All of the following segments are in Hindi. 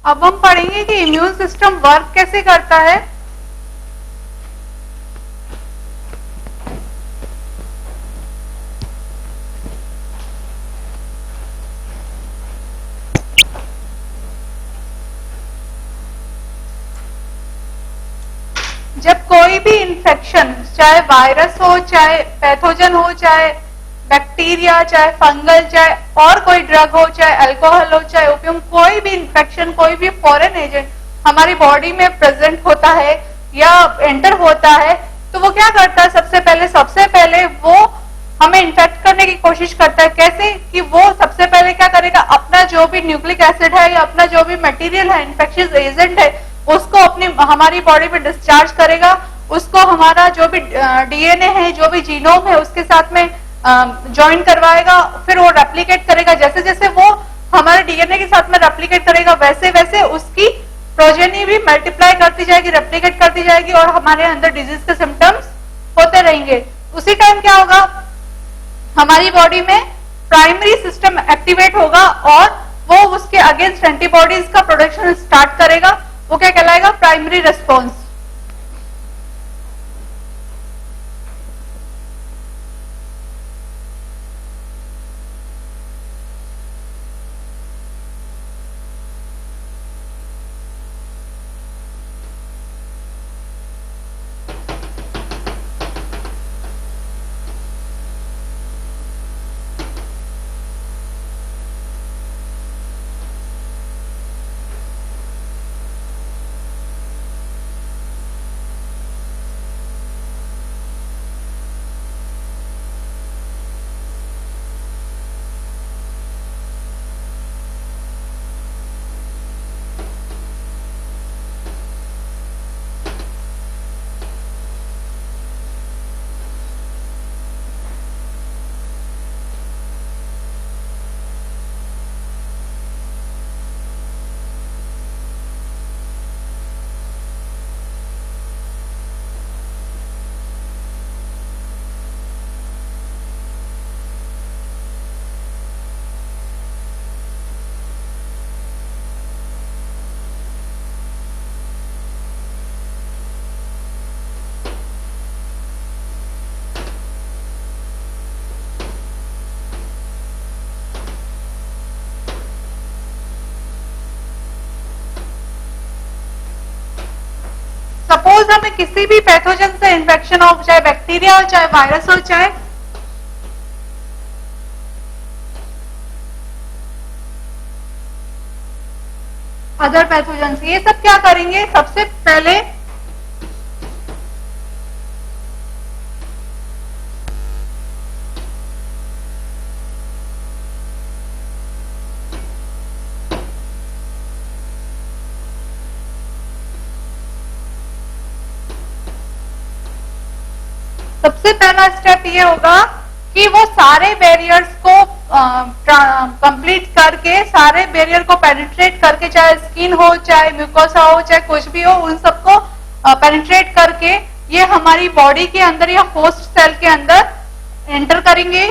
अब हम पढ़ेंगे कि इम्यून सिस्टम वर्क कैसे करता है। जब कोई भी इंफेक्शन, चाहे वायरस हो, चाहे पैथोजन हो, चाहे बैक्टीरिया, चाहे फंगल, चाहे और कोई ड्रग हो, चाहे अल्कोहल हो, चाहे ओपियम, कोई भी इंफेक्शन, कोई भी फॉरेन एजेंट हमारी बॉडी में प्रेजेंट होता है या एंटर होता है, तो वो क्या करता है? सबसे पहले वो हमें इन्फेक्ट करने की कोशिश करता है। कैसे? कि वो सबसे पहले क्या करेगा? अपना जो भी न्यूक्लिक एसिड है या अपना जो भी मटेरियल है, इन्फेक्शियस एजेंट है, उसको अपनी हमारी बॉडी में डिस्चार्ज करेगा। उसको हमारा जो भी डीएनए है, जो भी जीनोम है, उसके साथ में ज्वाइन करवाएगा। फिर वो रेप्लिकेट करेगा। जैसे जैसे वो हमारे डीएनए के साथ में रेप्लिकेट करेगा, वैसे वैसे उसकी प्रोजेनी भी मल्टीप्लाई करती जाएगी, रेप्लिकेट करती जाएगी और हमारे अंदर डिजीज के सिम्टम्स होते रहेंगे। उसी टाइम क्या होगा? हमारी बॉडी में प्राइमरी सिस्टम एक्टिवेट होगा और वो उसके अगेंस्ट एंटीबॉडीज का प्रोडक्शन स्टार्ट करेगा। वो क्या कहलाएगा? Primary response. सपोज हमें किसी भी पैथोजन से इन्फेक्शन हो, चाहे बैक्टीरिया हो, चाहे वायरस हो, चाहे अदर पैथोजन, ये सब क्या करेंगे? सबसे पहले सबसे पहला स्टेप ये होगा कि वो सारे बैरियर्स को कंप्लीट करके, सारे बैरियर को पेनिट्रेट करके, चाहे स्किन हो, चाहे म्यूकोसा हो, चाहे कुछ भी हो, उन सबको पेनिट्रेट करके ये हमारी बॉडी के अंदर या होस्ट सेल के अंदर एंटर करेंगे।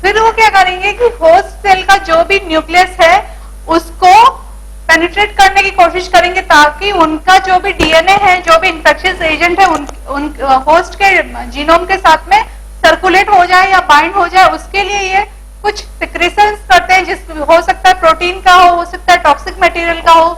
फिर वो क्या करेंगे कि होस्ट सेल का जो भी न्यूक्लियस है उसको पेनिट्रेट करने की कोशिश करेंगे, ताकि उनका जो भी डीएनए है, जो भी इंफेक्शियस एजेंट है, उन होस्ट के जीनोम के साथ में सर्कुलेट हो जाए या बाइंड हो जाए। उसके लिए ये कुछ सिक्रेशंस करते हैं, जिस हो सकता है प्रोटीन का हो सकता है टॉक्सिक मटेरियल का हो।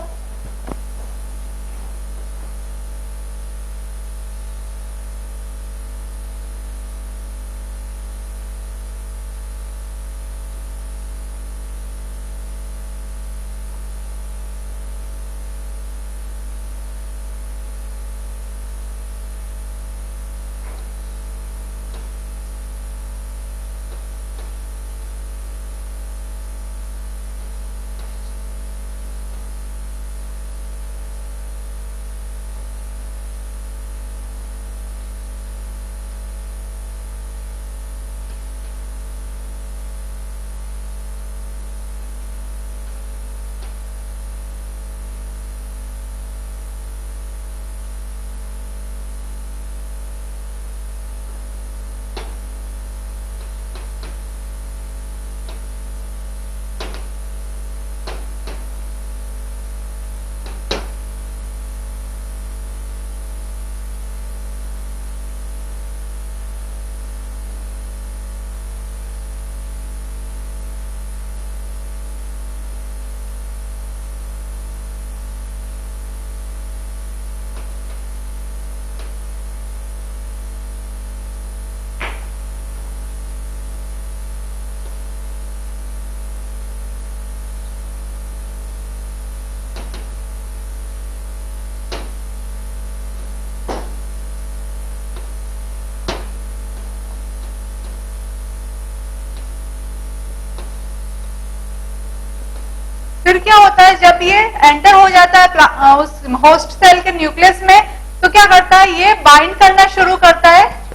फिर क्या होता है, जब ये एंटर हो जाता है उस होस्ट सेल के न्यूक्लियस में, तो क्या करता है, ये बाइंड करना शुरू करता है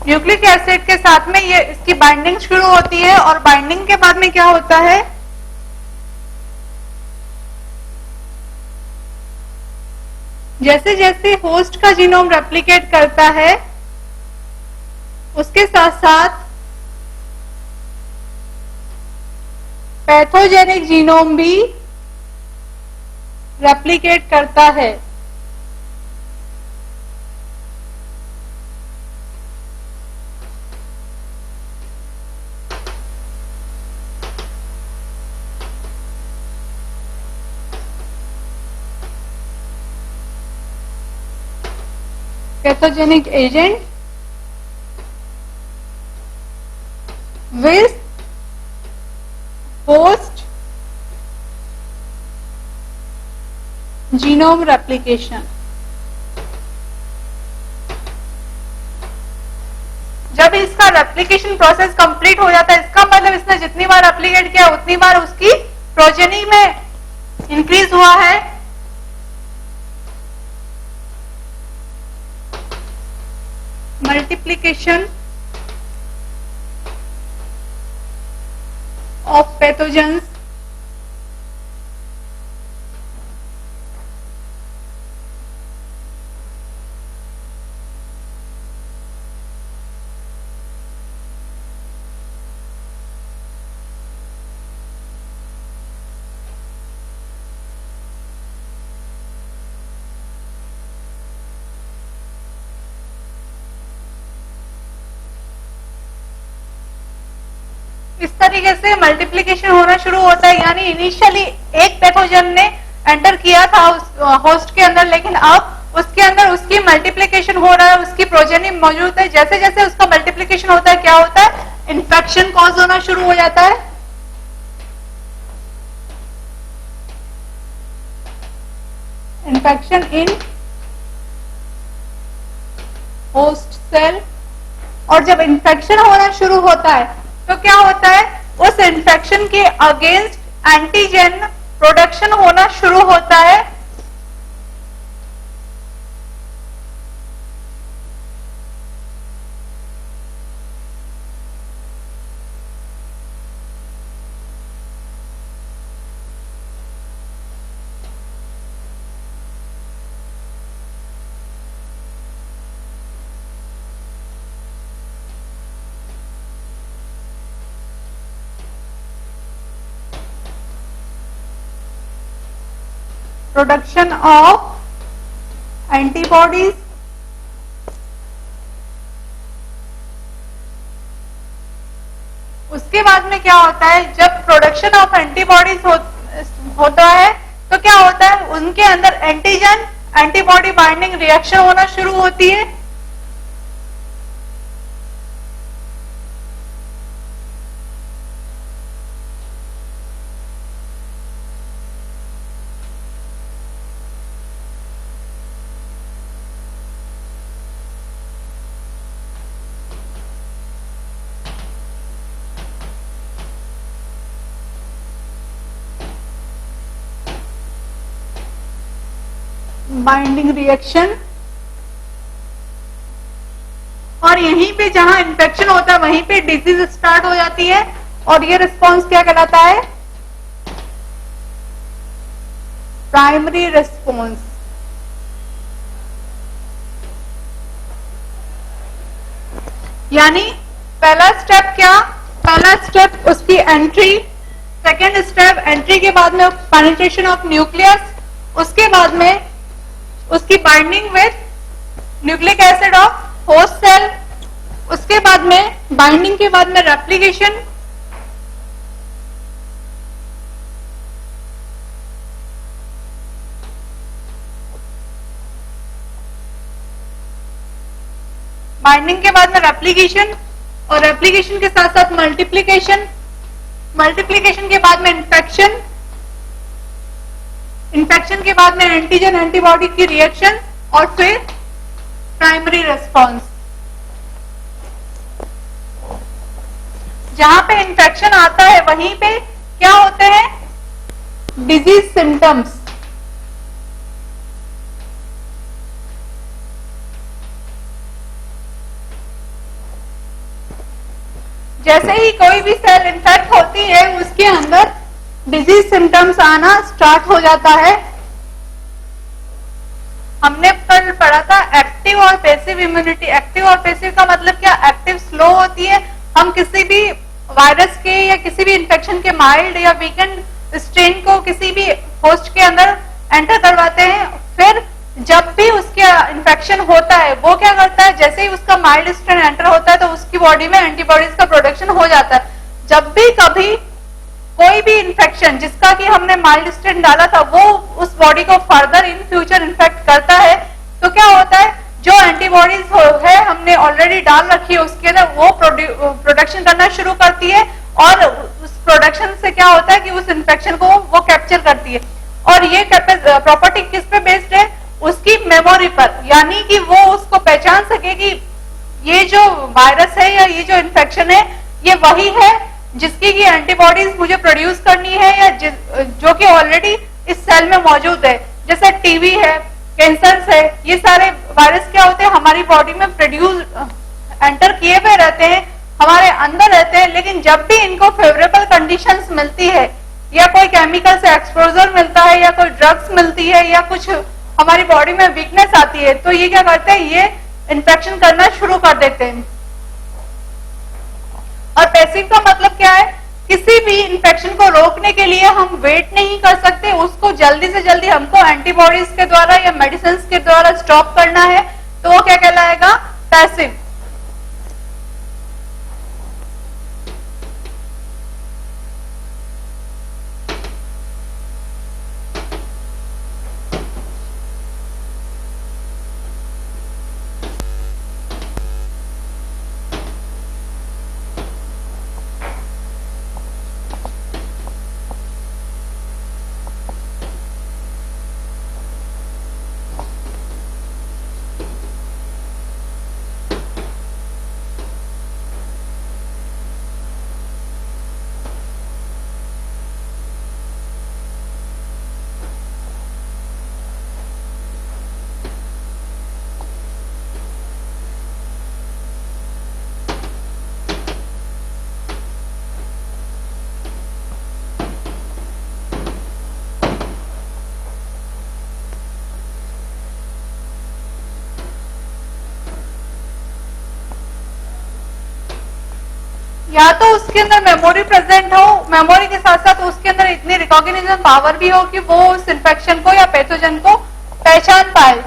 न्यूक्लिक एसिड के साथ में, ये इसकी बाइंडिंग शुरू होती है और बाइंडिंग के बाद में क्या होता है, जैसे जैसे होस्ट का जीनोम रेप्लिकेट करता है उसके साथ साथ पैथोजेनिक जीनोम भी रेप्लिकेट करता है। Pathogenic agent with host genome replication। जब इसका रेप्लिकेशन प्रोसेस कंप्लीट हो जाता है, इसका मतलब इसने जितनी बार रेप्लिकेट किया उतनी बार उसकी प्रोजेनी में इंक्रीज हुआ है। मल्टीप्लिकेशन ऑफ पैथोजेंस इस तरीके से मल्टीप्लिकेशन होना शुरू होता है। यानी इनिशियली एक पैथोजन ने एंटर किया था उस होस्ट के अंदर, लेकिन अब उसके अंदर उसकी मल्टीप्लिकेशन हो रहा है, उसकी प्रोजेनी मौजूद है। जैसे जैसे उसका मल्टीप्लिकेशन होता है, क्या होता है, इन्फेक्शन कॉज होना शुरू हो जाता है। Infection in host cell. और जब इन्फेक्शन होना शुरू होता है तो क्या होता है, उस इन्फेक्शन के अगेंस्ट एंटीजन प्रोडक्शन होना शुरू होता है। प्रोडक्शन ऑफ एंटीबॉडीज, उसके बाद में क्या होता है, जब प्रोडक्शन ऑफ एंटीबॉडीज होता है तो क्या होता है, उनके अंदर एंटीजन एंटीबॉडी बाइंडिंग रिएक्शन होना शुरू होती है। बाइंडिंग रिएक्शन, और यहीं पे जहां इन्फेक्शन होता है वहीं पे डिजीज स्टार्ट हो जाती है। और ये रिस्पॉन्स क्या कहलाता है, प्राइमरी रिस्पॉन्स। यानी पहला स्टेप क्या, पहला स्टेप उसकी एंट्री, सेकेंड स्टेप एंट्री के बाद में पेनिट्रेशन ऑफ न्यूक्लियस, उसके बाद में उसकी binding with nucleic acid of host cell, उसके बाद में बाइंडिंग के बाद में रेप्लिकेशन, बाइंडिंग के बाद में रेप्लिकेशन और रेप्लिकेशन के साथ साथ मल्टीप्लिकेशन, मल्टीप्लिकेशन के बाद में इन्फेक्शन, इन्फेक्शन के बाद में एंटीजन एंटीबॉडी की रिएक्शन और फिर प्राइमरी रेस्पॉन्स। जहां पे इन्फेक्शन आता है वहीं पे क्या होते हैं, डिजीज सिम्टम्स। जैसे ही कोई भी सेल इन्फेक्ट होती है उसके अंदर डिजीज सिम्टम्स आना स्टार्ट हो जाता है। हमने कल पढ़ा था एक्टिव और पैसिव इम्यूनिटी। एक्टिव और पैसिव का मतलब क्या, एक्टिव स्लो होती है, हम किसी भी वायरस के या किसी भी इन्फेक्शन के माइल्ड या वीकेंड स्ट्रेन को किसी भी होस्ट के अंदर एंटर करवाते हैं, फिर जब भी उसके इन्फेक्शन होता है वो क्या करता है, जैसे ही उसका माइल्ड स्ट्रेन एंटर होता है तो उसकी बॉडी में एंटीबॉडीज का प्रोडक्शन हो जाता है। जब भी कभी कोई भी इन्फेक्शन जिसका कि हमने माइल्ड स्ट्रेन डाला था वो उस बॉडी को फर्दर इन फ्यूचर इन्फेक्ट करता है, तो क्या होता है, जो एंटीबॉडीज है हमने ऑलरेडी डाल रखी है उसके अंदर, वो प्रोडक्शन करना शुरू करती है और उस प्रोडक्शन से क्या होता है कि उस इन्फेक्शन को वो कैप्चर करती है। और ये प्रॉपर्टी किस पे बेस्ड है, उसकी मेमोरी पर, यानी कि वो उसको पहचान सके कि ये जो वायरस है या ये जो इन्फेक्शन है ये वही है जिसकी की एंटीबॉडीज मुझे प्रोड्यूस करनी है या जो कि ऑलरेडी इस सेल में मौजूद है। जैसे टीबी है, कैंसर है, ये सारे वायरस क्या होते हैं, हमारी बॉडी में प्रोड्यूस एंटर किए हुए रहते हैं, हमारे अंदर रहते हैं, लेकिन जब भी इनको फेवरेबल कंडीशंस मिलती है या कोई केमिकल से एक्सपोजर मिलता है या कोई ड्रग्स मिलती है या कुछ हमारी बॉडी में वीकनेस आती है, तो ये क्या करते हैं, ये इन्फेक्शन करना शुरू कर देते हैं। और पैसिव का मतलब क्या है, किसी भी इन्फेक्शन को रोकने के लिए हम वेट नहीं कर सकते, उसको जल्दी से जल्दी हमको एंटीबॉडीज के द्वारा या मेडिसिन के द्वारा स्टॉप करना है, तो वो क्या कहलाएगा, पैसिव। या तो उसके अंदर मेमोरी प्रेजेंट हो, मेमोरी के साथ साथ उसके अंदर इतनी रिकॉग्निशन पावर भी हो कि वो उस इन्फेक्शन को या पैथोजन को पहचान पाए।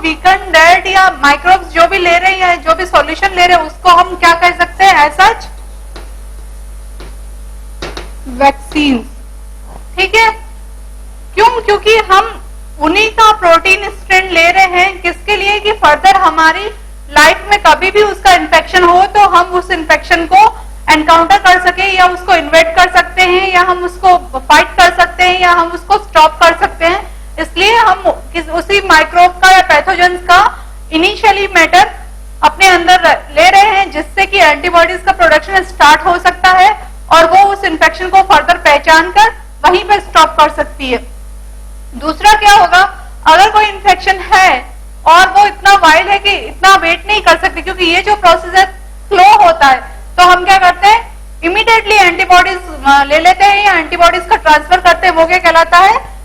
वीकन डेड या माइक्रोब्स जो भी ले रहे हैं या जो भी सॉल्यूशन ले रहे हैं उसको हम क्या कह सकते हैं एज सच वैक्सीन। ठीक है, क्यों? क्योंकि हम उन्हीं का प्रोटीन स्ट्रेन ले रहे हैं किसके लिए कि फर्दर हमारी लाइफ में कभी भी उसका इन्फेक्शन हो तो हम उस इन्फेक्शन को एनकाउंटर कर सके या उसको इन्वेट कर सकते हैं या हम उसको फाइट कर सकते हैं या हम उसको स्टॉप कर सकते हैं। इसलिए हम उसी माइक्रोब का या पैथोजेंस का इनिशियली मैटर अपने अंदर ले रहे हैं जिससे कि एंटीबॉडीज का प्रोडक्शन स्टार्ट हो सकता है और वो उस इन्फेक्शन को फर्दर पहचान कर वहीं पर स्टॉप कर सकती है। दूसरा क्या होगा, अगर कोई इन्फेक्शन है और वो इतना वाइल्ड है कि इतना वेट नहीं कर सकती क्योंकि ये जो प्रोसेस है स्लो होता है, तो हम क्या करते हैं इमीडिएटली एंटीबॉडीज ले लेते हैं या एंटीबॉडीज का ट्रांसफर करते हैं। वो क्या कहलाता है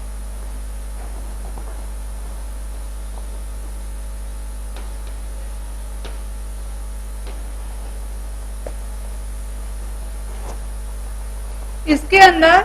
इसके अंदर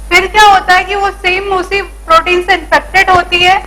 फिर क्या होता है कि वो सेम उसी प्रोटीन से इन्फेक्टेड होती है।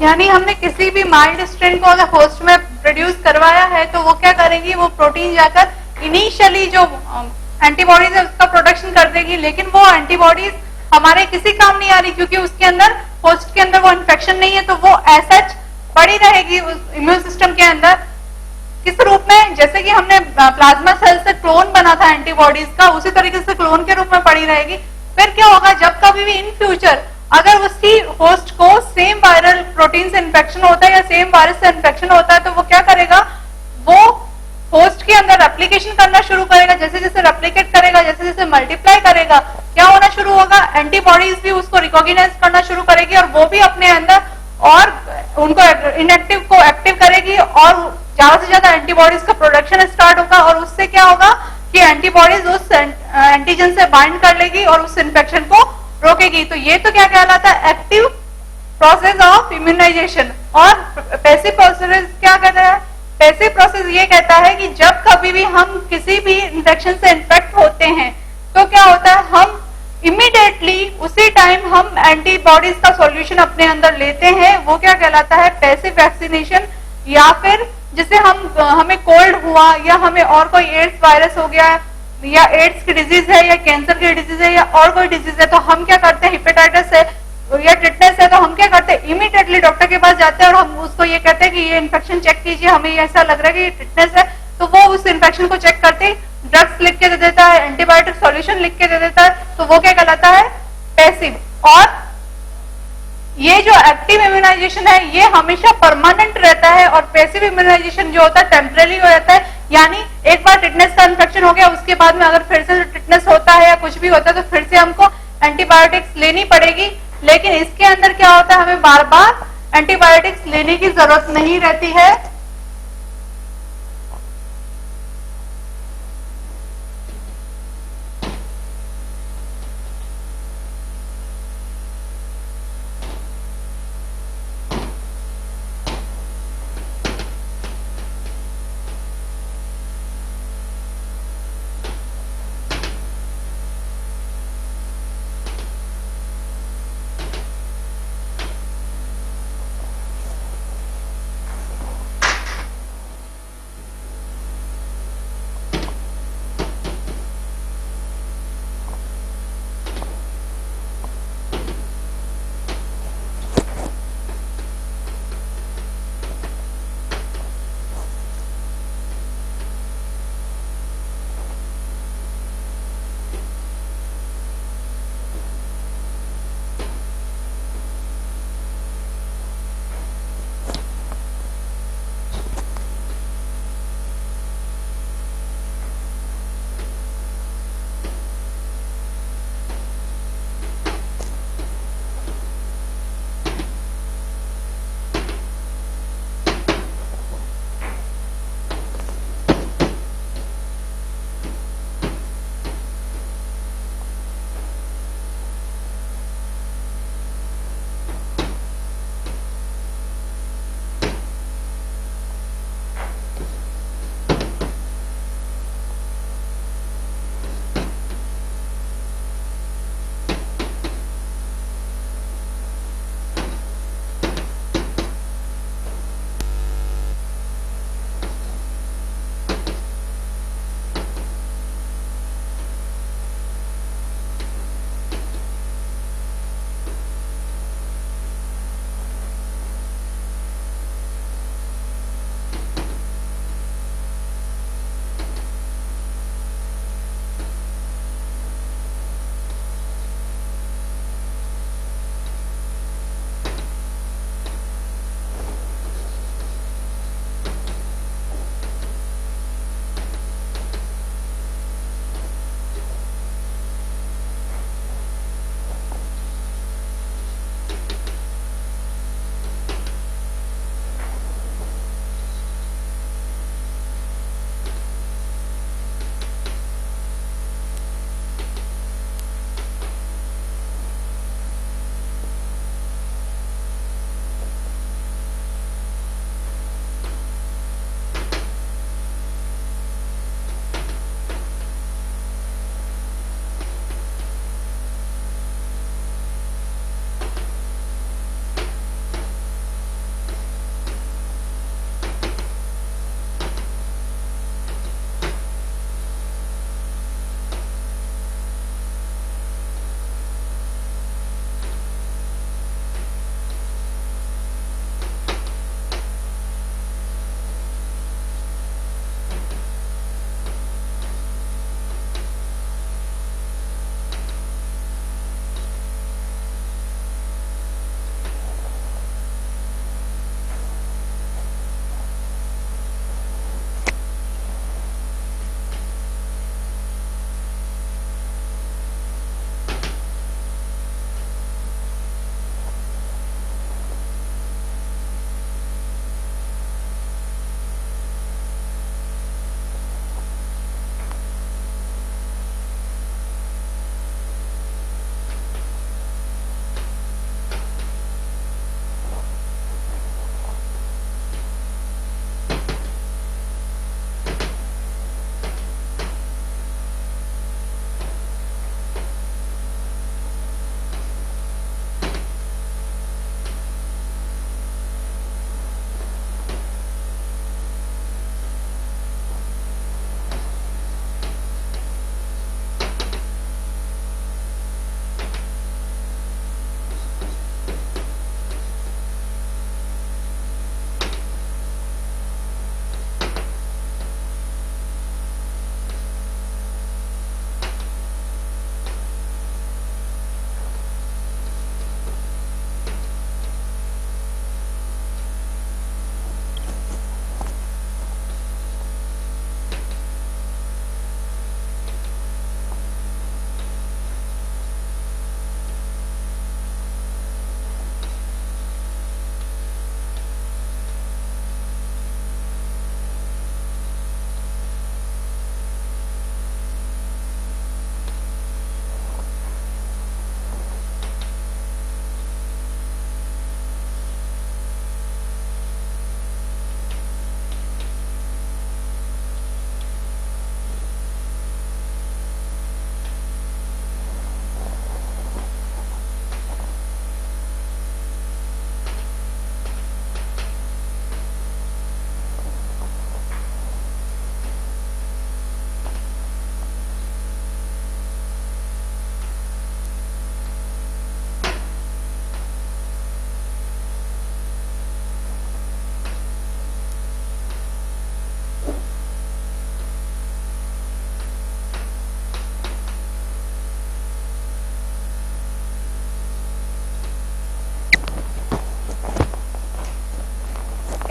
यानी हमने किसी भी माइल्ड स्ट्रेन को अगर होस्ट में प्रोड्यूस करवाया है तो वो क्या करेंगी, वो प्रोटीन जाकर इनिशियली जो एंटीबॉडीज है उसका प्रोडक्शन कर देगी, लेकिन वो एंटीबॉडीज हमारे किसी काम नहीं आ रही क्योंकि उसके अंदर, होस्ट के अंदर वो इन्फेक्शन नहीं है, तो वो एसएच पड़ी रहेगी उस इम्यून सिस्टम के अंदर। किस रूप में, जैसे कि हमने प्लाज्मा सेल से क्लोन बना था एंटीबॉडीज का, उसी तरीके से क्लोन के रूप में पड़ी रहेगी। फिर क्या होगा, जब कभी भी इन फ्यूचर अगर उसी होस्ट को सेम वायरल प्रोटीन से इन्फेक्शन होता है या सेम वायरस से इन्फेक्शन होता है, तो वो क्या करेगा, वो होस्ट के अंदर रेप्लिकेशन करना शुरू करेगा। जैसे जैसे रेप्लिकेट करेगा, जैसे जैसे मल्टीप्लाई करेगा, क्या होना शुरू होगा, एंटीबॉडीज भी उसको रिकॉग्नाइज करना शुरू करेगी और वो भी अपने अंदर और उनको इनएक्टिव को एक्टिव करेगी और ज्यादा से ज्यादा एंटीबॉडीज का प्रोडक्शन स्टार्ट होगा। और उससे क्या होगा कि एंटीबॉडीज उस एंटीजन से बाइंड कर लेगी और उस इन्फेक्शन को रोकेगी। तो ये तो क्या कहलाता है, एक्टिव प्रोसेस ऑफ इम्यूनाइजेशन। और पैसिव प्रोसेस क्या कहता है, पैसिव प्रोसेस ये कहता है कि जब कभी भी हम किसी भी इन्फेक्शन से इन्फेक्ट होते हैं तो क्या होता है, हम इमीडिएटली उसी टाइम हम एंटीबॉडीज का सॉल्यूशन अपने अंदर लेते हैं, वो क्या कहलाता है, पैसिव वैक्सीनेशन। या फिर जिसे हमें कोल्ड हुआ या हमें और कोई एड्स वायरस हो गया या एड्स की डिजीज है या कैंसर की डिजीज है या और कोई डिजीज है, तो हम क्या करते हैं, हेपेटाइटिस है या टिटनेस है, तो हम क्या करते हैं, इमीडिएटली डॉक्टर के पास जाते हैं और हम उसको ये कहते हैं कि ये इन्फेक्शन चेक कीजिए, हमें ऐसा लग रहा है कि ये टिटनेस है। तो वो उस इन्फेक्शन को चेक करते ही ड्रग्स लिख के दे देता है, एंटीबायोटिक सॉल्यूशन लिख के दे देता है, तो वो क्या कहलाता है, पैसिव। और ये जो एक्टिव इम्यूनाइजेशन है ये हमेशा परमानेंट रहता है और पैसिव इम्यूनाइजेशन जो होता है टेम्परेरी हो जाता है। यानी एक बार टिटनेस का इन्फेक्शन हो गया, उसके बाद में अगर फिर से टिटनेस होता है या कुछ भी होता है तो फिर से हमको एंटीबायोटिक्स लेनी पड़ेगी। लेकिन इसके अंदर क्या होता है, हमें बार बार एंटीबायोटिक्स लेने की जरूरत नहीं रहती है।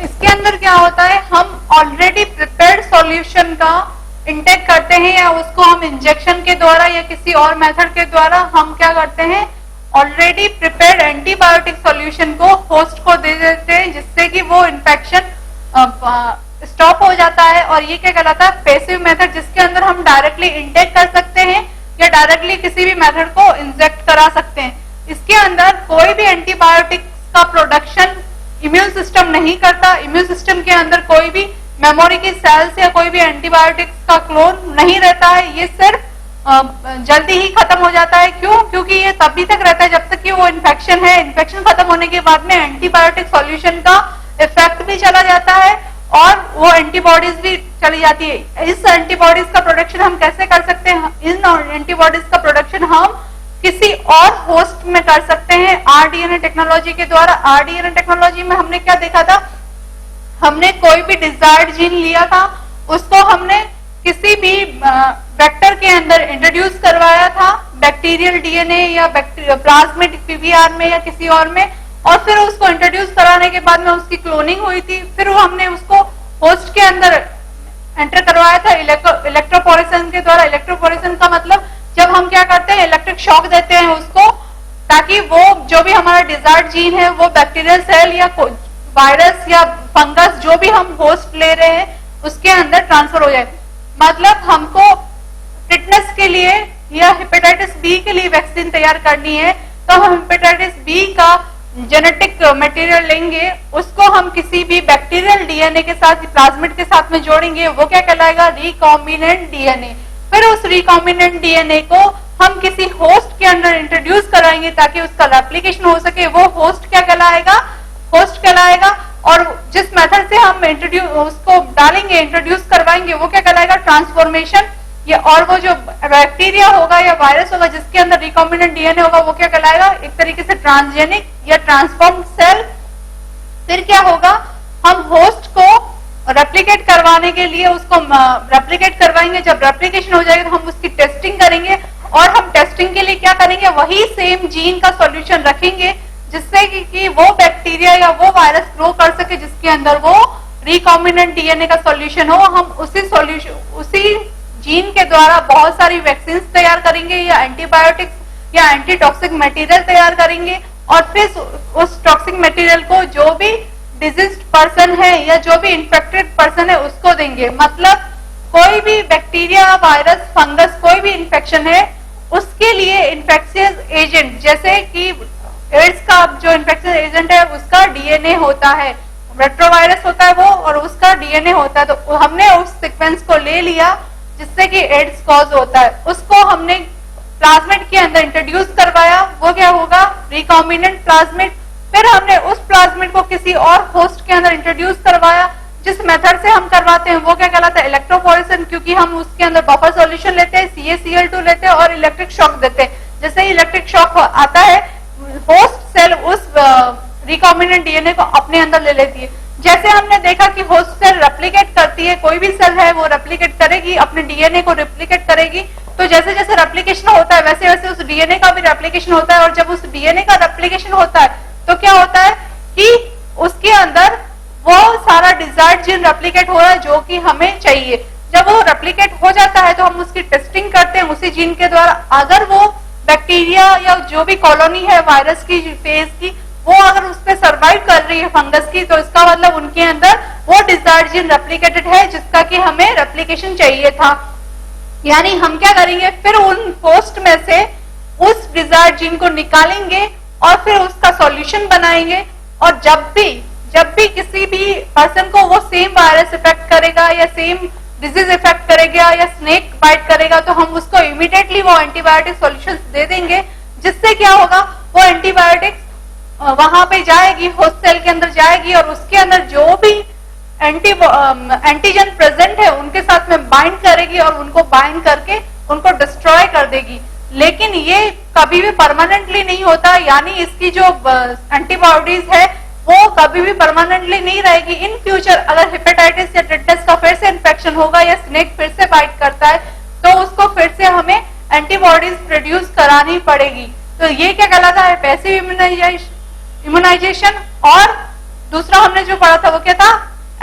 इसके अंदर क्या होता है, हम ऑलरेडी प्रिपेयर्ड सॉल्यूशन का इंटेक करते हैं या उसको हम इंजेक्शन के द्वारा या किसी और मेथड के द्वारा हम क्या करते हैं, ऑलरेडी प्रिपेयर्ड एंटीबायोटिक सॉल्यूशन को होस्ट को दे देते हैं, जिससे कि वो इन्फेक्शन स्टॉप हो जाता है। और ये क्या कहलाता है, पैसिव मेथड, जिसके अंदर हम डायरेक्टली इंटेक कर सकते हैं या डायरेक्टली किसी भी मेथड को इंजेक्ट करा सकते हैं। इसके अंदर कोई भी एंटीबायोटिक का प्रोडक्शन इम्यून सिस्टम नहीं करता। इम्यून सिस्टम के अंदर कोई भी मेमोरी की सेल्स या कोई भी एंटीबायोटिक्स का क्लोन नहीं रहता है। ये सिर्फ जल्दी ही खत्म हो जाता है। क्यों? क्योंकि ये तभी तक रहता है जब तक कि वो इन्फेक्शन है। इन्फेक्शन खत्म होने के बाद में एंटीबायोटिक सॉल्यूशन का इफेक्ट भी चला जाता है और वो एंटीबॉडीज भी चली जाती है। इस एंटीबॉडीज का प्रोडक्शन हम कैसे कर सकते हैं? इन एंटीबॉडीज का प्रोडक्शन हम किसी और होस्ट में कर सकते हैं आरडीएनए टेक्नोलॉजी के द्वारा। आरडीएनए टेक्नोलॉजी में हमने क्या देखा था, हमने कोई भी डिजायर्ड जीन लिया था, उसको हमने किसी भी वेक्टर के अंदर इंट्रोड्यूस करवाया था, बैक्टीरियल डीएनए या प्लाज्मिड पीवीआर में या किसी और में, और फिर उसको इंट्रोड्यूस कराने के बाद में उसकी क्लोनिंग हुई थी। फिर हमने उसको होस्ट के अंदर एंटर करवाया था इलेक्ट्रोपोरेशन के द्वारा। इलेक्ट्रोपोरेशन का मतलब जब हम क्या करते हैं, इलेक्ट्रिक शॉक देते हैं उसको, ताकि वो जो भी हमारा डिजायर्ड जीन है वो बैक्टीरियल सेल या वायरस या फंगस जो भी हम होस्ट ले रहे हैं उसके अंदर ट्रांसफर हो जाए। मतलब हमको टिटनेस के लिए या हेपेटाइटिस बी के लिए वैक्सीन तैयार करनी है, तो हम हेपेटाइटिस बी का जेनेटिक मटेरियल लेंगे, उसको हम किसी भी बैक्टीरियल डीएनए के साथ, प्लाज्मिड के साथ में जोड़ेंगे, वो क्या कहलाएगा, रिकॉम्बिनेंट डीएनए। फिर उस रिकॉम्बिनेंट डीएनए को हम किसी होस्ट के अंदर इंट्रोड्यूस कराएंगे ताकि उसका रेप्लिकेशन हो सके। वो होस्ट क्या कहलाएगा, होस्ट कहलाएगा। और जिस मेथड से हम उसको डालेंगे, इंट्रोड्यूस करवाएंगे, वो क्या कहलाएगा, ट्रांसफॉर्मेशन। या और वो जो बैक्टीरिया होगा या वायरस होगा जिसके अंदर रिकॉम्बिनेंट डीएनए होगा, वो क्या कहलाएगा, एक तरीके से ट्रांसजेनिक या ट्रांसफॉर्म्ड सेल। फिर क्या होगा, हम होस्ट को रेप्लिकेट करवाने के लिए उसको रेप्लिकेट करवाएंगे। जब रेप्लिकेशन हो जाएगा तो हम उसकी टेस्टिंग करेंगे, और हम टेस्टिंग के लिए क्या करेंगे, वही सेम जीन का सॉल्यूशन रखेंगे, जिससे कि वो बैक्टीरिया या वो वायरस ग्रो कर सके जिसके अंदर वो रिकॉम्बिनेंट डीएनए का सॉल्यूशन हो। हम उसी जीन के द्वारा बहुत सारी वैक्सीन तैयार करेंगे या एंटीबायोटिक्स या एंटीटॉक्सिक मटेरियल तैयार करेंगे, और फिर उस टॉक्सिक मटेरियल को जो भी डिजीज्ड पर्सन है या जो भी इन्फेक्टेड पर्सन है उसको देंगे। मतलब कोई भी बैक्टीरिया, वायरस, फंगस, कोई भी इन्फेक्शन है उसके लिए इन्फेक्शियस एजेंट, जैसे कि एड्स का जो इन्फेक्शन एजेंट है उसका डीएनए होता है, रेट्रोवायरस होता है वो, और उसका डीएनए होता है। तो हमने उस सीक्वेंस को ले लिया जिससे कि एड्स कॉज होता है, उसको हमने प्लाज्मिड के अंदर इंट्रोड्यूस करवाया, वो क्या होगा, रिकॉम्बिनेंट प्लाज्मिड। फिर हमने उस प्लाज्मिड को किसी और होस्ट के अंदर इंट्रोड्यूस करवाया। जिस मेथड से हम करवाते हैं वो क्या कहलाता है, इलेक्ट्रोपोरेशन, क्योंकि हम उसके अंदर बफर सॉल्यूशन लेते हैं, CaCl2 लेते हैं और इलेक्ट्रिक शॉक देते हैं। जैसे ही इलेक्ट्रिक शॉक आता है, होस्ट सेल उस रिकॉम्बिनेंट डीएनए को अपने अंदर ले लेती है। जैसे हमने देखा कि होस्ट सेल रेप्लिकेट करती है, कोई भी सेल है वो रेप्लिकेट करेगी, अपने डीएनए को रेप्लिकेट करेगी। तो जैसे जैसे रेप्लिकेशन होता है वैसे वैसे उस डीएनए का भी रेप्लिकेशन होता है, और जब उस डीएनए का रेप्लिकेशन होता है तो क्या होता है कि उसके अंदर वो सारा डिजायर्ड जीन रेप्लिकेट हो रहा है जो कि हमें चाहिए। जब वो रेप्लिकेट हो जाता है तो हम उसकी टेस्टिंग करते हैं उसी जीन के द्वारा। अगर वो बैक्टीरिया या जो भी कॉलोनी है वायरस की फेज की, वो अगर उस पर सर्वाइव कर रही है फंगस की, तो इसका मतलब उनके अंदर वो डिजायर्ड जीन रेप्लिकेटेड है जिसका कि हमें रेप्लिकेशन चाहिए था। यानी हम क्या करेंगे, फिर उन होस्ट में से उस डिजायर्ड जीन को निकालेंगे और फिर उसका सॉल्यूशन बनाएंगे। और जब भी किसी भी पर्सन को वो सेम वायरस इफेक्ट करेगा या सेम डिजीज इफेक्ट करेगा या स्नेक बाइट करेगा, तो हम उसको इमीडिएटली वो एंटीबायोटिक सॉल्यूशंस दे देंगे, जिससे क्या होगा, वो एंटीबायोटिक्स वहां पे जाएगी, होस्ट सेल के अंदर जाएगी, और उसके अंदर जो भी एंटीजन प्रेजेंट है उनके साथ में बाइंड करेगी और उनको बाइंड करके उनको डिस्ट्रॉय कर देगी। लेकिन ये कभी भी परमानेंटली नहीं होता, यानी इसकी जो एंटीबॉडीज है वो कभी भी परमानेंटली नहीं रहेगी। इन फ्यूचर अगर हेपेटाइटिस या टिटनेस का फिर से इन्फेक्शन होगा या स्नेक फिर से बाइट करता है, तो उसको फिर से हमें एंटीबॉडीज प्रोड्यूस करानी पड़ेगी। तो ये क्या कहलाता है, पैसिव इम्यूनाइजेशन। और दूसरा हमने जो पढ़ा था वो क्या था,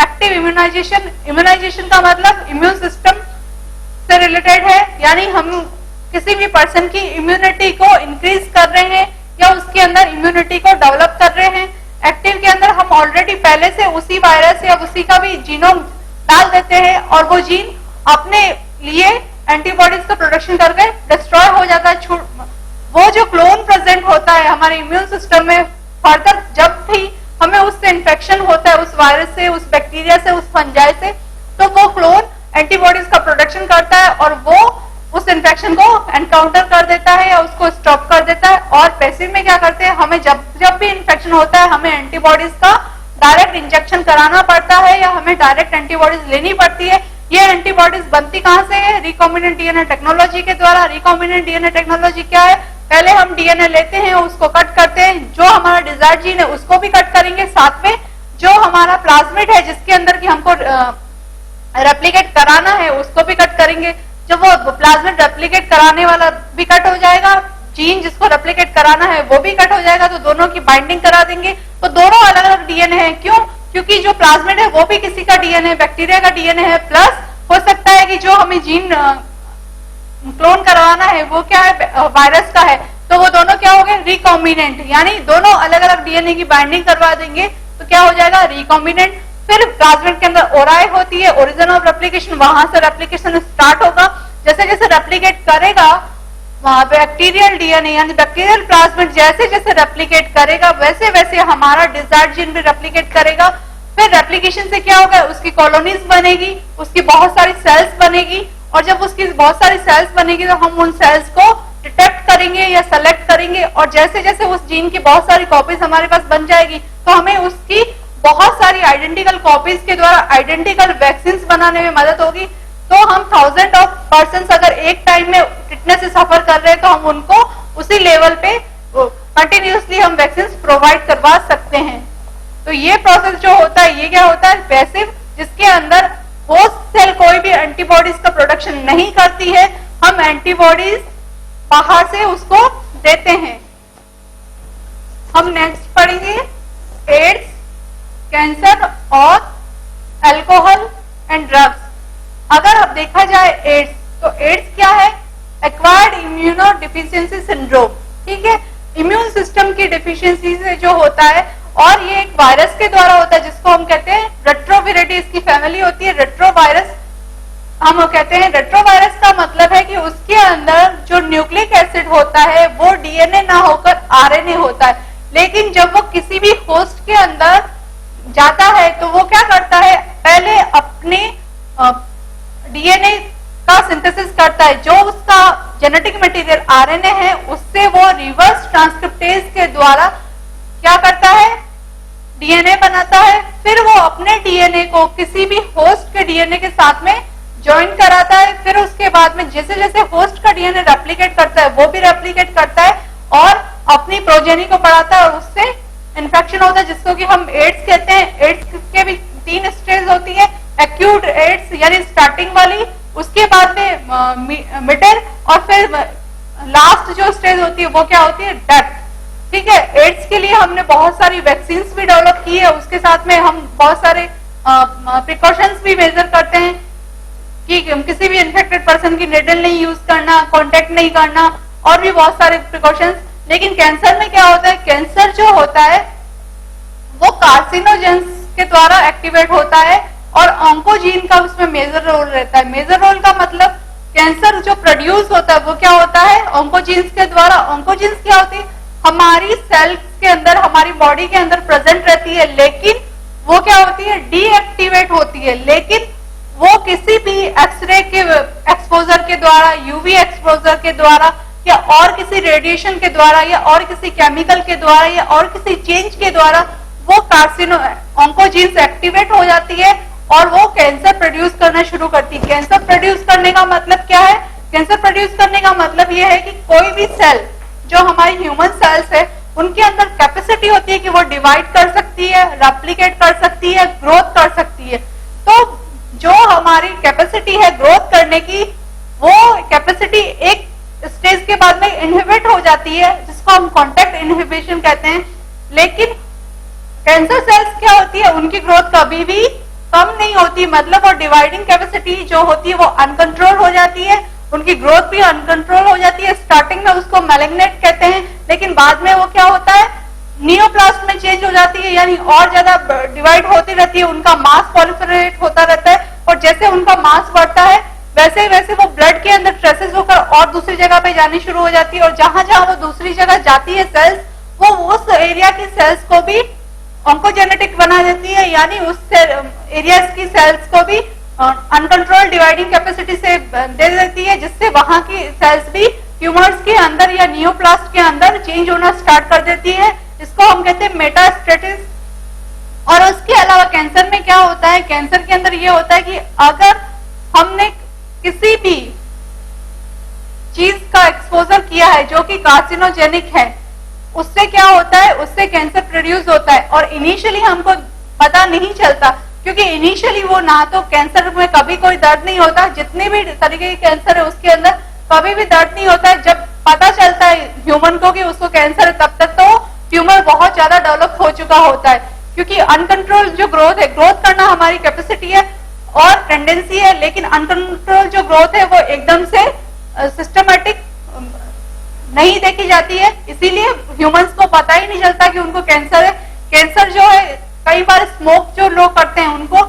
एक्टिव इम्यूनाइजेशन। इम्यूनाइजेशन का मतलब इम्यून सिस्टम से रिलेटेड है, यानी हम किसी भी पर्सन की इम्यूनिटी को इंक्रीज कर रहे हैं या उसके अंदर इम्यूनिटी को डेवलप कर रहे हैं। एक्टिव के अंदर हम ऑलरेडी पहले से उसी वायरस या उसी का भी जीनोम डाल देते हैं और वो जीन अपने लिए एंटीबॉडीज का प्रोडक्शन करके डिस्ट्रॉय हो जाता है। वो जो क्लोन प्रेजेंट होता है हमारे इम्यून सिस्टम में, फर्दर जब भी हमें उससे इन्फेक्शन होता है, उस वायरस से, उस बैक्टीरिया से, उस फंजाई से, तो वो क्लोन एंटीबॉडीज का प्रोडक्शन करता है और वो उस इन्फेक्शन को एनकाउंटर कर देता है या उसको स्टॉप कर देता है। और पैसिव में क्या करते हैं, हमें जब भी इन्फेक्शन होता है हमें एंटीबॉडीज का डायरेक्ट इंजेक्शन कराना पड़ता है या हमें डायरेक्ट एंटीबॉडीज लेनी पड़ती है। ये एंटीबॉडीज बनती कहां से है, रिकॉम्बिनेंट डीएनए टेक्नोलॉजी के द्वारा। रिकॉम्बिनेंट डीएनए टेक्नोलॉजी क्या है, पहले हम डीएनए लेते हैं, उसको कट करते हैं, जो हमारा डिजायर्ड जीन है उसको भी कट करेंगे, साथ में जो हमारा प्लाज्मिड है जिसके अंदर की हमको रेप्लिकेट कराना है उसको भी कट करेंगे। जब वो प्लाज्मिड रेप्लिकेट कराने वाला भी कट हो जाएगा, जीन जिसको रेप्लिकेट कराना है वो भी कट हो जाएगा, तो दोनों की बाइंडिंग करा देंगे। तो दोनों अलग अलग डीएनए है, क्यों, क्योंकि जो प्लाज्मिड है वो भी किसी का डीएनए, बैक्टीरिया का डीएनए है, प्लस हो सकता है कि जो हमें जीन क्लोन करवाना है वो क्या है, वायरस का है, तो वो दोनों क्या हो गए, रिकॉम्बिनेंट, यानी दोनों अलग अलग डीएनए की बाइंडिंग करवा देंगे तो क्या हो जाएगा, रिकॉम्बिनेंट। फिर प्लाज्मिड के अंदर ओराई होती है, ओरिजिन ऑफ रेप्लिकेशन, वहां से रेप्लिकेशन स्टार्ट होगा। जैसे जैसे रेप्लिकेट करेगा बैक्टीरियल डीएनए यानी बैक्टीरियल प्लाज्मिड जैसे जैसे रेप्लिकेट करेगा वैसे वैसे हमारा डिजायर्ड जीन भी रेप्लिकेट करेगा। फिर रेप्लिकेशन से क्या होगा, उसकी कॉलोनीज बनेगी, उसकी बहुत सारी सेल्स बनेगी, और जब उसकी बहुत सारी सेल्स बनेगी तो हम उन सेल्स को डिटेक्ट करेंगे या सेलेक्ट करेंगे, और जैसे जैसे उस जीन की बहुत सारी कॉपीज हमारे पास बन जाएगी तो हमें उसकी बहुत सारी आइडेंटिकल कॉपीज के द्वारा आइडेंटिकल वैक्सीन बनाने में मदद होगी। तो हम 1000 ऑफ पर्सन अगर एक टाइम में टिटनेस से सफर कर रहे हैं तो हम उनको उसी लेवल पे कंटिन्यूसली हम वैक्सीन प्रोवाइड करवा सकते हैं। तो ये प्रोसेस जो होता है ये क्या होता है, पैसिव, जिसके अंदर होस्ट सेल कोई भी एंटीबॉडीज का प्रोडक्शन नहीं करती है, हम एंटीबॉडीज बाहर से उसको देते हैं। हम नेक्स्ट पढ़ेंगे एड्स, कैंसर और अल्कोहल एंड ड्रग्स। अगर अब देखा जाए एड्स, तो एड्स क्या है, एक्वायर्ड इम्यूनो डिफिशियंसी सिंड्रोम, ठीक है, इम्यून सिस्टम की डिफिशियंसी से जो होता है, और ये एक वायरस के द्वारा होता है जिसको हम कहते हैं रेट्रोविरिडी, इसकी फैमिली होती है रेट्रोवायरस। हम कहते हैं रेट्रोवायरस का मतलब है कि उसके अंदर जो न्यूक्लिक एसिड होता है वो डीएनए ना होकर आरएनए होता है, लेकिन जब वो किसी भी होस्ट के अंदर जाता है तो वो क्या करता है, पहले अपने डीएनए का सिंथेसिस करता है, जो उसका जेनेटिक मटेरियल आरएनए है उससे वो रिवर्स ट्रांसक्रिप्टेज के द्वारा क्या करता है, डीएनए बनाता है। फिर वो अपने डीएनए को किसी भी होस्ट के डीएनए के साथ में ज्वाइन कराता है। फिर उसके बाद में जैसे जैसे होस्ट का डीएनए रेप्लिकेट करता है वो भी रेप्लिकेट करता है और अपनी प्रोजेनी को बढ़ाता है, और उससे इन्फेक्शन होता है जिसको कि हम एड्स कहते हैं। एड्स के भी 3 स्टेज होती है, एक्यूट एड्स यानी स्टार्टिंग वाली, उसके बाद में मिडिल, और फिर लास्ट जो स्टेज होती है वो क्या होती है, डेथ। ठीक है, एड्स के लिए हमने बहुत सारी वैक्सीन भी डेवलप की है, उसके साथ में हम बहुत सारे प्रिकॉशंस भी मेजर करते हैं कि किसी भी इन्फेक्टेड पर्सन की निडल नहीं यूज करना, कॉन्टेक्ट नहीं करना, और भी बहुत सारे प्रिकॉशंस। लेकिन कैंसर में क्या होता है, कैंसर जो होता है वो कार्सिनोजेंस के द्वारा एक्टिवेट होता है और ऑन्कोजीन का उसमें मेजर रोल रहता है। मेजर रोल का मतलब कैंसर जो प्रोड्यूस होता है वो क्या होता है, ऑन्कोजीन्स के द्वारा। ऑन्कोजीन्स क्या होती है, हमारी सेल्स के अंदर, हमारी बॉडी के अंदर प्रेजेंट रहती है, लेकिन वो क्या होती है, डीएक्टिवेट होती है। लेकिन वो किसी भी एक्सरे के एक्सपोजर के द्वारा, यूवी एक्सपोजर के द्वारा, या और किसी रेडिएशन के द्वारा, या और किसी केमिकल के द्वारा, या और किसी चेंज के द्वारा वो कार्सिनो ऑन्कोजीन्स एक्टिवेट हो जाती है और वो कैंसर प्रोड्यूस करना शुरू करती है। कैंसर प्रोड्यूस करने का मतलब क्या है, कैंसर प्रोड्यूस करने का मतलब ये है कि कोई भी सेल जो हमारी ह्यूमन सेल्स है उनके अंदर कैपेसिटी होती है कि वो डिवाइड कर सकती है, रेप्लिकेट कर सकती है, ग्रोथ कर सकती है। तो जो हमारी कैपेसिटी है ग्रोथ करने की, वो कैपेसिटी एक स्टेज के बाद में इनहिबिट हो जाती है, जिसको हम कॉन्टैक्ट इनहिबिशन कहते हैं। लेकिन कैंसर सेल्स क्या होती है, उनकी ग्रोथ कभी भी कम नहीं होती, मतलब वो डिवाइडिंग कैपेसिटी जो होती है वो अनकंट्रोल हो जाती है, उनकी ग्रोथ भी अनकंट्रोल हो जाती है। स्टार्टिंग में उसको मैलिग्नेंट कहते हैं, लेकिन बाद में वो क्या होता है, नियोप्लास्ट में चेंज हो जाती है, यानी और ज्यादा डिवाइड होती रहती है, उनका मास पॉलिफरेट होता रहता है, और जैसे उनका मास बढ़ता है वैसे वैसे वो ब्लड के अंदर ट्रेसेस होकर और दूसरी जगह पे जानी शुरू हो जाती है, और जहां जहां वो दूसरी जगह जाती है सेल्स, वो उस एरिया की सेल्स को भी ऑन्कोजेनेटिक बना देती है, यानी उस एरियाज की सेल्स को भी अनकंट्रोल डिवाइडिंग कैपेसिटी से दे देती है, जिससे वहां की सेल्स भी ट्यूमर्स के अंदर या नियोप्लास्ट के अंदर चेंज होना स्टार्ट कर देती है। इसको हम कहते हैं मेटास्टेसिस। और उसके अलावा कैंसर में क्या होता है, कैंसर के अंदर ये होता है कि अगर हमने किसी भी चीज का एक्सपोजर किया है जो कि कार्सिनोजेनिक है, उससे क्या होता है, उससे कैंसर प्रोड्यूस होता है, और इनिशियली हमको पता नहीं चलता, क्योंकि इनिशियली वो ना तो कैंसर में कभी कोई दर्द नहीं होता, जितने भी तरीके के कैंसर है उसके अंदर कभी भी दर्द नहीं होता है। जब पता चलता है ह्यूमन को कि उसको कैंसर है, तब तक तो ट्यूमर बहुत ज्यादा डेवलप हो चुका होता है, क्योंकि अनकंट्रोल जो ग्रोथ है, ग्रोथ करना हमारी कैपेसिटी है और टेंडेंसी है, लेकिन अनकंट्रोल जो ग्रोथ है वो एकदम से सिस्टमेटिक नहीं देखी जाती है, इसीलिए ह्यूमंस को पता ही नहीं चलता कि उनको कैंसर है। कैंसर जो है, कई बार स्मोक जो लोग करते हैं उनको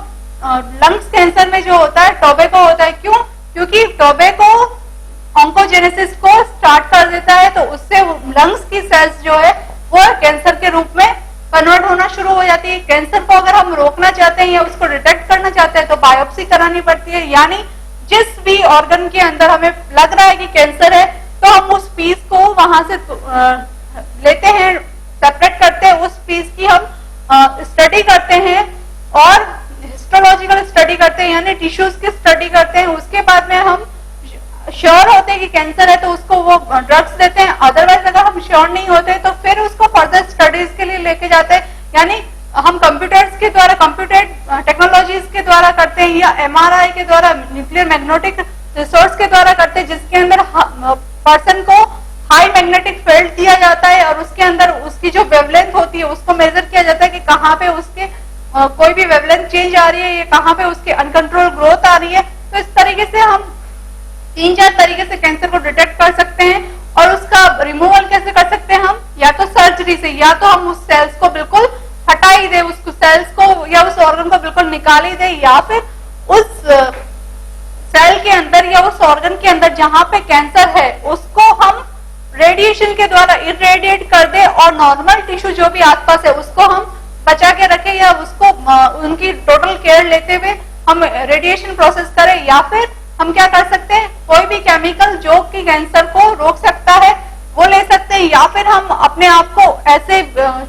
लंग्स कैंसर में जो होता है टोबैको होता है। क्यों? क्योंकि टोबैको ऑन्कोजेनेसिस को स्टार्ट कर देता है, तो उससे लंग्स की सेल्स जो है वो कैंसर के रूप में कन्वर्ट होना शुरू हो जाती है। कैंसर को अगर हम रोकना चाहते हैं या उसको डिटेक्ट करना चाहते हैं तो बायोप्सी करानी पड़ती है, यानी जिस भी ऑर्गन के अंदर हमें लग रहा है कि कैंसर है, तो हम उस पीस को वहां से लेते हैं, सेपरेट करते हैं, उस पीस की हम स्टडी करते हैं और हिस्टोलॉजिकल स्टडी करते हैं, यानी टिश्यूज की स्टडी करते हैं। उसके बाद में हम श्योर होते हैं कि कैंसर है तो उसको वो ड्रग्स देते हैं, अदरवाइज अगर हम श्योर नहीं होते तो फिर उसको फर्दर स्टडीज के लिए लेके जाते हैं, यानी हम कंप्यूटर्स के द्वारा, कंप्यूटर टेक्नोलॉजीज के द्वारा करते हैं, या एमआरआई के द्वारा, न्यूक्लियर मैग्नेटिक रिसोर्स के द्वारा करते हैं, जिसके अंदर पर्सन को हाई मैग्नेटिक फील्ड दिया जाता है और उसके अंदर उसकी जो वेवलेंथ होती है उसको मेजर किया जाता है कि कहाँ पे उसके कोई भी वेवलेंथ चेंज आ रही है या कहाँ पे उसकी अनकंट्रोल ग्रोथ आ रही है। तो इस तरीके से हम 3-4 तरीके से कैंसर को डिटेक्ट कर सकते हैं। और उसका रिमूवल कैसे कर सकते हैं हम, या तो सर्जरी से, या तो हम उस सेल्स को बिल्कुल हटा ही दे, उसको सेल्स को या उस ऑर्गन को बिल्कुल निकाल ही दे, या फिर उस सेल के अंदर या उस ऑर्गन के अंदर जहां पे कैंसर है उसको हम रेडिएशन के द्वारा इरेडिएट कर दे और नॉर्मल टिश्यू जो भी आसपास है उसको हम बचा के रखें, या उसको उनकी टोटल केयर लेते हुए हम रेडिएशन प्रोसेस करें। या फिर हम क्या कर सकते हैं, कोई भी केमिकल जो कि कैंसर को रोक सकता है वो ले सकते हैं, या फिर हम अपने आप को ऐसे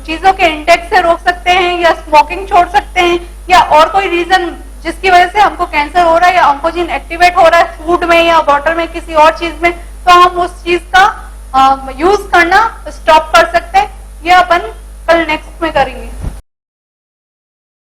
चीजों के इंटेक से रोक सकते हैं, या स्मोकिंग छोड़ सकते हैं, या और कोई रीजन जिसकी वजह से हमको कैंसर हो रहा है या ऑन्कोजीन एक्टिवेट हो रहा है फूड में या वाटर में किसी और चीज में, तो हम उस चीज का यूज करना स्टॉप कर सकते हैं।